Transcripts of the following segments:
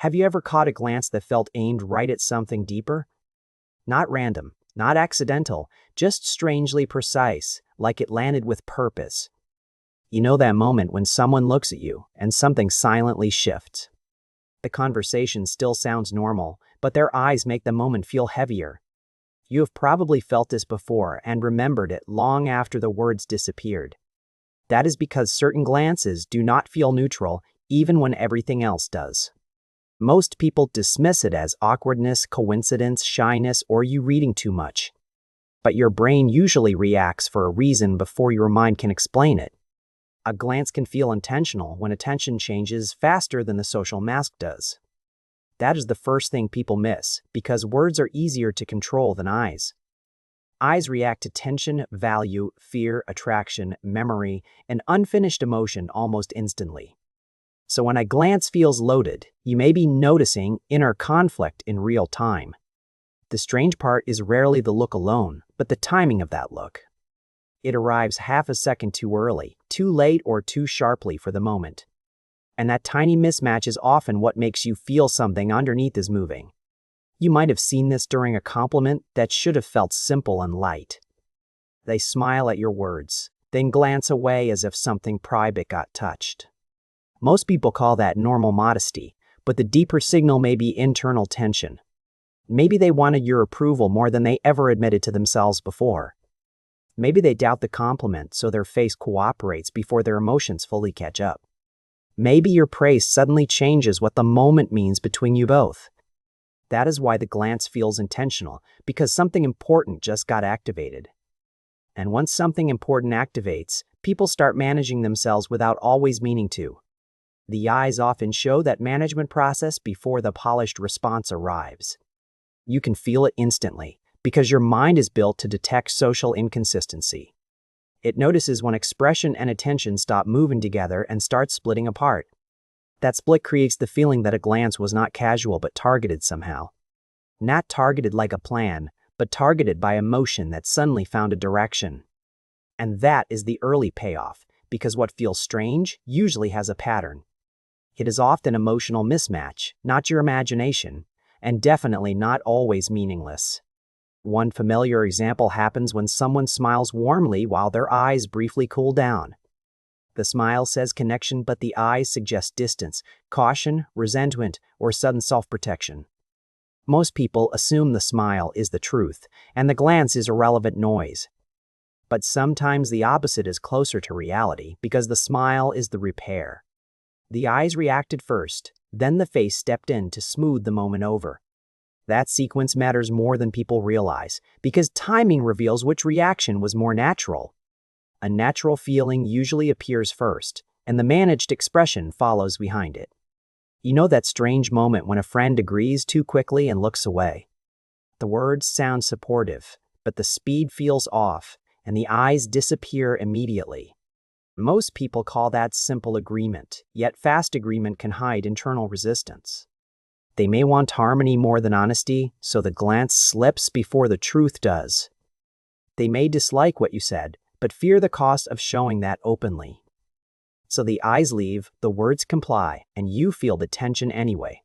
Have you ever caught a glance that felt aimed right at something deeper? Not random, not accidental, just strangely precise, like it landed with purpose. You know that moment when someone looks at you and something silently shifts. The conversation still sounds normal, but their eyes make the moment feel heavier. You have probably felt this before and remembered it long after the words disappeared. That is because certain glances do not feel neutral, even when everything else does. Most people dismiss it as awkwardness, coincidence, shyness, or you reading too much. But your brain usually reacts for a reason before your mind can explain it. A glance can feel intentional when attention changes faster than the social mask does. That is the first thing people miss, because words are easier to control than eyes. Eyes react to tension, value, fear, attraction, memory, and unfinished emotion almost instantly. So when a glance feels loaded, you may be noticing inner conflict in real time. The strange part is rarely the look alone, but the timing of that look. It arrives half a second too early, too late, or too sharply for the moment. And that tiny mismatch is often what makes you feel something underneath is moving. You might have seen this during a compliment that should have felt simple and light. They smile at your words, then glance away as if something private got touched. Most people call that normal modesty, but the deeper signal may be internal tension. Maybe they wanted your approval more than they ever admitted to themselves before. Maybe they doubt the compliment, so their face cooperates before their emotions fully catch up. Maybe your praise suddenly changes what the moment means between you both. That is why the glance feels intentional, because something important just got activated. And once something important activates, people start managing themselves without always meaning to. The eyes often show that management process before the polished response arrives. You can feel it instantly, because your mind is built to detect social inconsistency. It notices when expression and attention stop moving together and start splitting apart. That split creates the feeling that a glance was not casual but targeted somehow. Not targeted like a plan, but targeted by emotion that suddenly found a direction. And that is the early payoff, because what feels strange usually has a pattern. It is often emotional mismatch, not your imagination, and definitely not always meaningless. One familiar example happens when someone smiles warmly while their eyes briefly cool down. The smile says connection, but the eyes suggest distance, caution, resentment, or sudden self-protection. Most people assume the smile is the truth, and the glance is irrelevant noise. But sometimes the opposite is closer to reality, because the smile is the repair. The eyes reacted first, then the face stepped in to smooth the moment over. That sequence matters more than people realize, because timing reveals which reaction was more natural. A natural feeling usually appears first, and the managed expression follows behind it. You know that strange moment when a friend agrees too quickly and looks away. The words sound supportive, but the speed feels off, and the eyes disappear immediately. Most people call that simple agreement, yet fast agreement can hide internal resistance. They may want harmony more than honesty, so the glance slips before the truth does. They may dislike what you said, but fear the cost of showing that openly. So the eyes leave, the words comply, and you feel the tension anyway.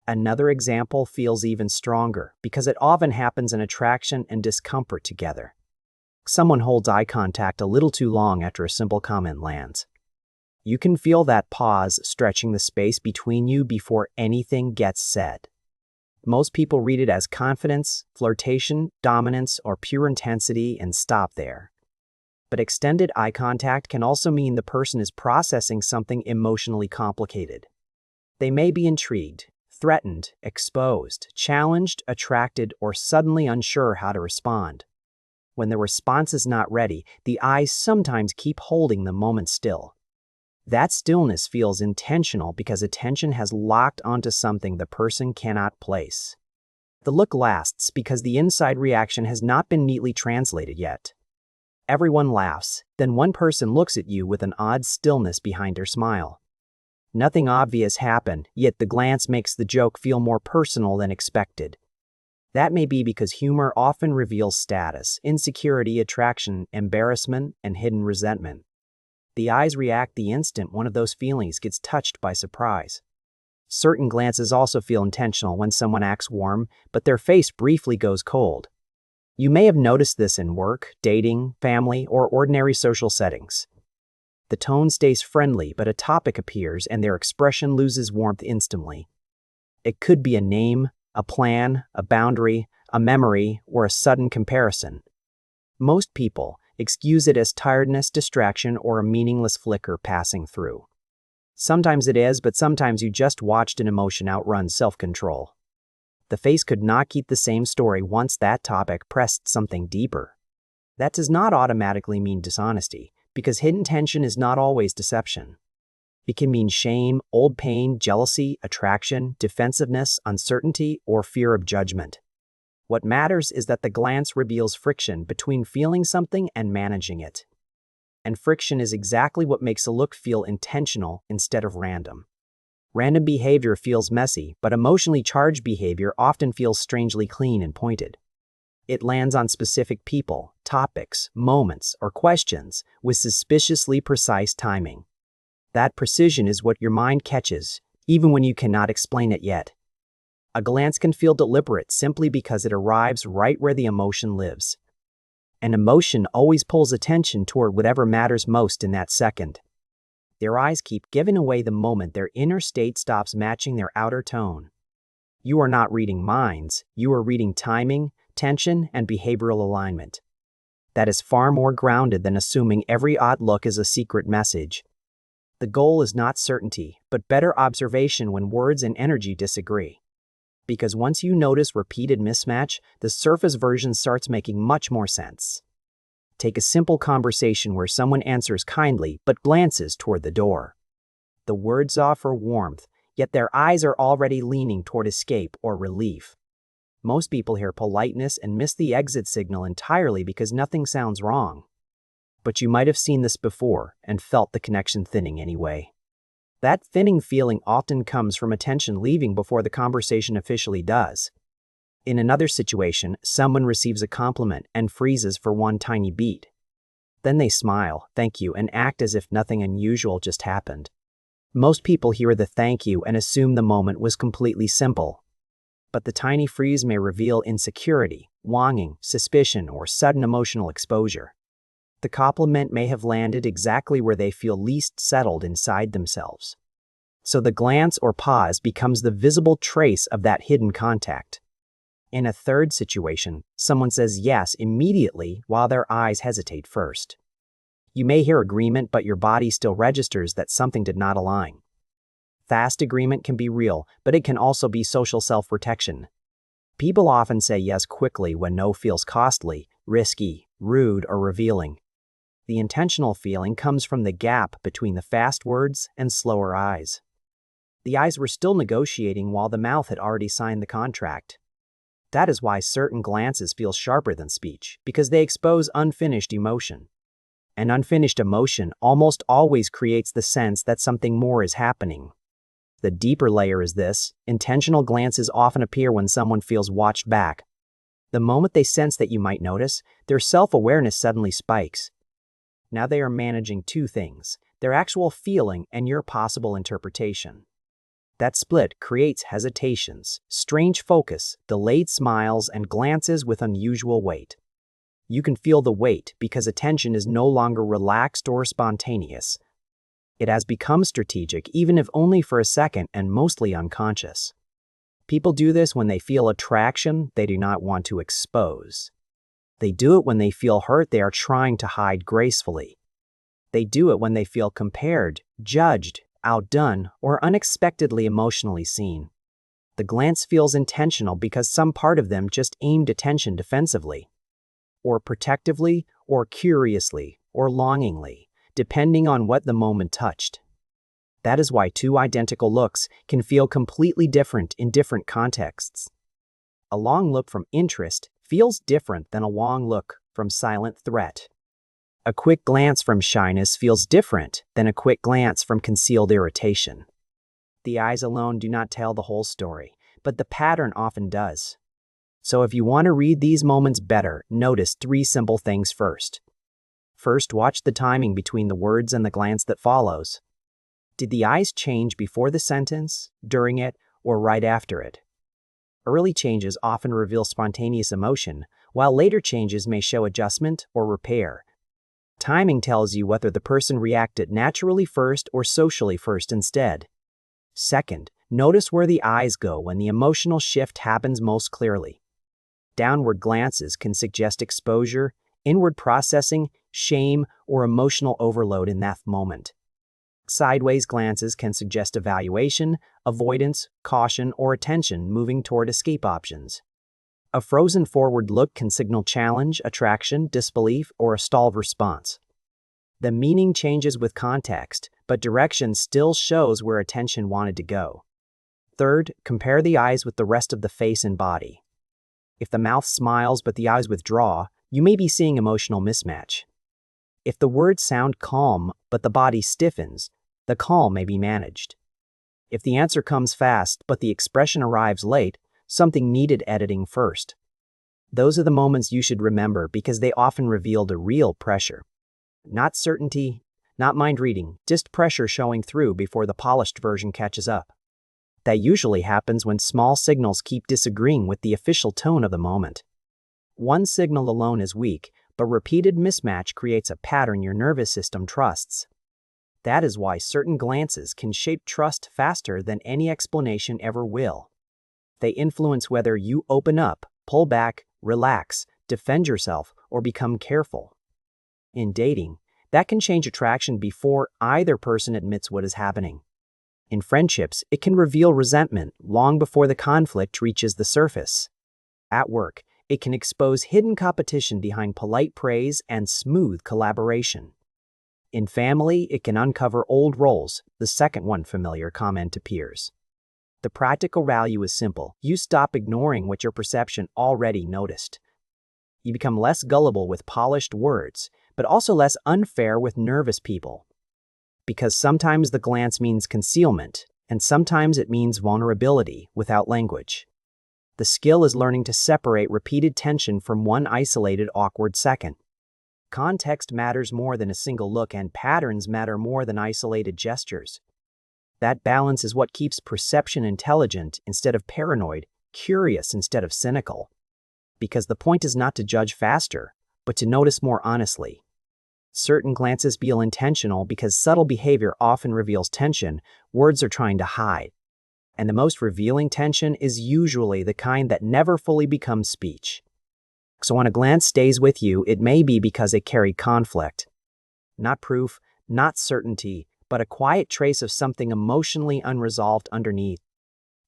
Another example feels even stronger, because it often happens in attraction and discomfort together. Someone holds eye contact a little too long after a simple comment lands. You can feel that pause stretching the space between you before anything gets said. Most people read it as confidence, flirtation, dominance, or pure intensity and stop there. But extended eye contact can also mean the person is processing something emotionally complicated. They may be intrigued, threatened, exposed, challenged, attracted, or suddenly unsure how to respond. When the response is not ready, the eyes sometimes keep holding the moment still. That stillness feels intentional because attention has locked onto something the person cannot place. The look lasts because the inside reaction has not been neatly translated yet. Everyone laughs, then one person looks at you with an odd stillness behind their smile. Nothing obvious happened, yet the glance makes the joke feel more personal than expected. That may be because humor often reveals status, insecurity, attraction, embarrassment, and hidden resentment. The eyes react the instant one of those feelings gets touched by surprise. Certain glances also feel intentional when someone acts warm, but their face briefly goes cold. You may have noticed this in work, dating, family, or ordinary social settings. The tone stays friendly, but a topic appears and their expression loses warmth instantly. It could be a name, a plan, a boundary, a memory, or a sudden comparison. Most people excuse it as tiredness, distraction, or a meaningless flicker passing through. Sometimes it is, but sometimes you just watched an emotion outrun self-control. The face could not keep the same story once that topic pressed something deeper. That does not automatically mean dishonesty, because hidden tension is not always deception. It can mean shame, old pain, jealousy, attraction, defensiveness, uncertainty, or fear of judgment. What matters is that the glance reveals friction between feeling something and managing it. And friction is exactly what makes a look feel intentional instead of random. Random behavior feels messy, but emotionally charged behavior often feels strangely clean and pointed. It lands on specific people, topics, moments, or questions with suspiciously precise timing. That precision is what your mind catches, even when you cannot explain it yet. A glance can feel deliberate simply because it arrives right where the emotion lives. An emotion always pulls attention toward whatever matters most in that second. Their eyes keep giving away the moment their inner state stops matching their outer tone. You are not reading minds, you are reading timing, tension, and behavioral alignment. That is far more grounded than assuming every odd look is a secret message. The goal is not certainty, but better observation when words and energy disagree. Because once you notice repeated mismatch, the surface version starts making much more sense. Take a simple conversation where someone answers kindly but glances toward the door. The words offer warmth, yet their eyes are already leaning toward escape or relief. Most people hear politeness and miss the exit signal entirely because nothing sounds wrong. But you might have seen this before and felt the connection thinning anyway. That thinning feeling often comes from attention leaving before the conversation officially does. In another situation, someone receives a compliment and freezes for one tiny beat. Then they smile, thank you, and act as if nothing unusual just happened. Most people hear the thank you and assume the moment was completely simple. But the tiny freeze may reveal insecurity, longing, suspicion, or sudden emotional exposure. The compliment may have landed exactly where they feel least settled inside themselves. So the glance or pause becomes the visible trace of that hidden contact. In a third situation, someone says yes immediately while their eyes hesitate first. You may hear agreement, but your body still registers that something did not align. Fast agreement can be real, but it can also be social self-protection. People often say yes quickly when no feels costly, risky, rude, or revealing. The intentional feeling comes from the gap between the fast words and slower eyes. The eyes were still negotiating while the mouth had already signed the contract. That is why certain glances feel sharper than speech, because they expose unfinished emotion. And unfinished emotion almost always creates the sense that something more is happening. The deeper layer is this: intentional glances often appear when someone feels watched back. The moment they sense that you might notice, their self-awareness suddenly spikes. Now they are managing two things: their actual feeling and your possible interpretation. That split creates hesitations, strange focus, delayed smiles, and glances with unusual weight. You can feel the weight because attention is no longer relaxed or spontaneous. It has become strategic, even if only for a second, and mostly unconscious. People do this when they feel attraction they do not want to expose. They do it when they feel hurt they are trying to hide gracefully. They do it when they feel compared, judged, outdone, or unexpectedly emotionally seen. The glance feels intentional because some part of them just aimed attention defensively, or protectively, or curiously, or longingly, depending on what the moment touched. That is why two identical looks can feel completely different in different contexts. A long look from interest feels different than a long look from silent threat. A quick glance from shyness feels different than a quick glance from concealed irritation. The eyes alone do not tell the whole story, but the pattern often does. So if you want to read these moments better, notice three simple things first. First, watch the timing between the words and the glance that follows. Did the eyes change before the sentence, during it, or right after it? Early changes often reveal spontaneous emotion, while later changes may show adjustment or repair. Timing tells you whether the person reacted naturally first or socially first instead. Second, notice where the eyes go when the emotional shift happens most clearly. Downward glances can suggest exposure, inward processing, shame, or emotional overload in that moment. Sideways glances can suggest evaluation, avoidance, caution, or attention moving toward escape options. A frozen forward look can signal challenge, attraction, disbelief, or a stalled response. The meaning changes with context, but direction still shows where attention wanted to go. Third, compare the eyes with the rest of the face and body. If the mouth smiles but the eyes withdraw, you may be seeing emotional mismatch. If the words sound calm but the body stiffens, the calm may be managed. If the answer comes fast but the expression arrives late, something needed editing first. Those are the moments you should remember because they often revealed a real pressure. Not certainty, not mind reading, just pressure showing through before the polished version catches up. That usually happens when small signals keep disagreeing with the official tone of the moment. One signal alone is weak, but repeated mismatch creates a pattern your nervous system trusts. That is why certain glances can shape trust faster than any explanation ever will. They influence whether you open up, pull back, relax, defend yourself, or become careful. In dating, that can change attraction before either person admits what is happening. In friendships, it can reveal resentment long before the conflict reaches the surface. At work, it can expose hidden competition behind polite praise and smooth collaboration. In family, it can uncover old roles, the second one familiar comment to peers. The practical value is simple. You stop ignoring what your perception already noticed. You become less gullible with polished words, but also less unfair with nervous people. Because sometimes the glance means concealment, and sometimes it means vulnerability without language. The skill is learning to separate repeated tension from one isolated awkward second. Context matters more than a single look, and patterns matter more than isolated gestures. That balance is what keeps perception intelligent instead of paranoid, curious instead of cynical. Because the point is not to judge faster, but to notice more honestly. Certain glances feel intentional because subtle behavior often reveals tension words are trying to hide. And the most revealing tension is usually the kind that never fully becomes speech. So when a glance stays with you, it may be because it carried conflict. Not proof, not certainty, but a quiet trace of something emotionally unresolved underneath.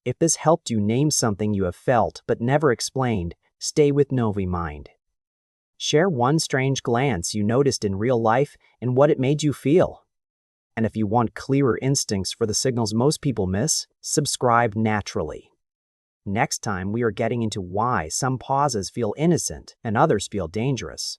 If this helped you name something you have felt but never explained, stay with Novi Mind. Share one strange glance you noticed in real life and what it made you feel. And if you want clearer instincts for the signals most people miss, subscribe naturally. Next time, we are getting into why some pauses feel innocent and others feel dangerous.